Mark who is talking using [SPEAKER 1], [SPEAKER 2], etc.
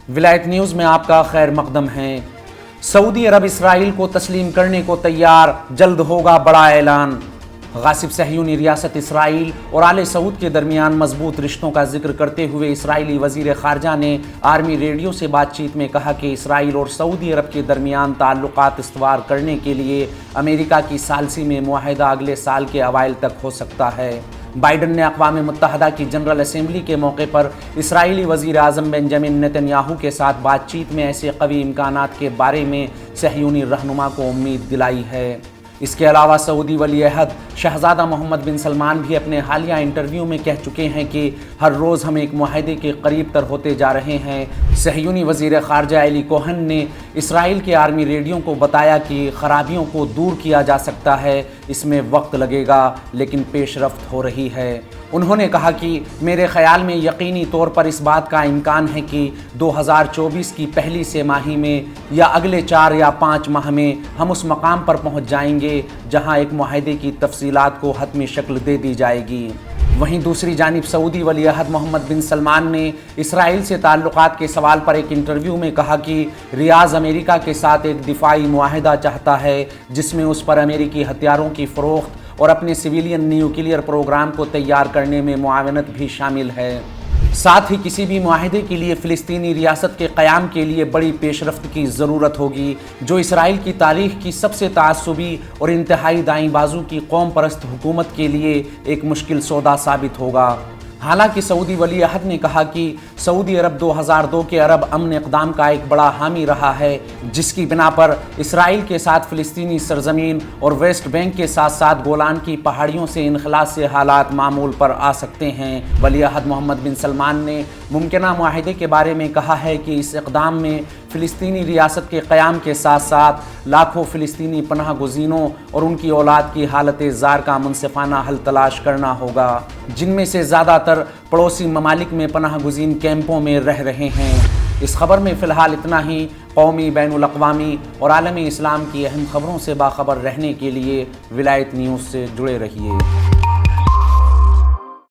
[SPEAKER 1] ولایت نیوز میں آپ کا خیر مقدم ہے۔ سعودی عرب اسرائیل کو تسلیم کرنے کو تیار، جلد ہوگا بڑا اعلان۔ غاصب صہیونی ریاست اسرائیل اور آل سعود کے درمیان مضبوط رشتوں کا ذکر کرتے ہوئے اسرائیلی وزیر خارجہ نے آرمی ریڈیو سے بات چیت میں کہا کہ اسرائیل اور سعودی عرب کے درمیان تعلقات استوار کرنے کے لیے امریکہ کی ثالثی میں معاہدہ اگلے سال کے اوائل تک ہو سکتا ہے۔ بائیڈن نے اقوام متحدہ کی جنرل اسمبلی کے موقع پر اسرائیلی وزیر اعظم بنجامن نیتن یاہو کے ساتھ بات چیت میں ایسے قوی امکانات کے بارے میں صہیونی رہنما کو امید دلائی ہے۔ اس کے علاوہ سعودی ولی عہد شہزادہ محمد بن سلمان بھی اپنے حالیہ انٹرویو میں کہہ چکے ہیں کہ ہر روز ہم ایک معاہدے کے قریب تر ہوتے جا رہے ہیں۔ صہیونی وزیر خارجہ ایلی کوہن نے اسرائیل کے آرمی ریڈیو کو بتایا کہ خرابیوں کو دور کیا جا سکتا ہے، اس میں وقت لگے گا لیکن پیش رفت ہو رہی ہے۔ انہوں نے کہا کہ میرے خیال میں یقینی طور پر اس بات کا امکان ہے کہ 2024 کی پہلی سہ ماہی میں یا اگلے 4 یا 5 ماہ میں ہم اس مقام پر پہنچ جائیں گے جہاں ایک معاہدے کی تفصیلات کو حتمی شکل دے دی جائے گی۔ وہیں دوسری جانب سعودی ولی عہد محمد بن سلمان نے اسرائیل سے تعلقات کے سوال پر ایک انٹرویو میں کہا کہ ریاض امریکہ کے ساتھ ایک دفاعی معاہدہ چاہتا ہے جس میں اس پر امریکی ہتھیاروں کی فروخت اور اپنے سویلین نیوکلیئر پروگرام کو تیار کرنے میں معاونت بھی شامل ہے۔ ساتھ ہی کسی بھی معاہدے کے لیے فلسطینی ریاست کے قیام کے لیے بڑی پیش رفت کی ضرورت ہوگی، جو اسرائیل کی تاریخ کی سب سے تعصبی اور انتہائی دائیں بازو کی قوم پرست حکومت کے لیے ایک مشکل سودا ثابت ہوگا۔ حالانکہ سعودی ولی عہد نے کہا کہ سعودی عرب 2002 کے عرب امن اقدام کا ایک بڑا حامی رہا ہے، جس کی بنا پر اسرائیل کے ساتھ فلسطینی سرزمین اور ویسٹ بینک کے ساتھ ساتھ گولان کی پہاڑیوں سے انخلاء سے حالات معمول پر آ سکتے ہیں۔ ولی عہد محمد بن سلمان نے ممکنہ معاہدے کے بارے میں کہا ہے کہ اس اقدام میں فلسطینی ریاست کے قیام کے ساتھ ساتھ لاکھوں فلسطینی پناہ گزینوں اور ان کی اولاد کی حالت زار کا منصفانہ حل تلاش کرنا ہوگا، جن میں سے زیادہ تر پڑوسی ممالک میں پناہ گزین کیمپوں میں رہ رہے ہیں۔ اس خبر میں فی الحال اتنا ہی۔ قومی، بین الاقوامی اور عالمی اسلام کی اہم خبروں سے باخبر رہنے کے لیے ولایت نیوز سے جڑے رہیے۔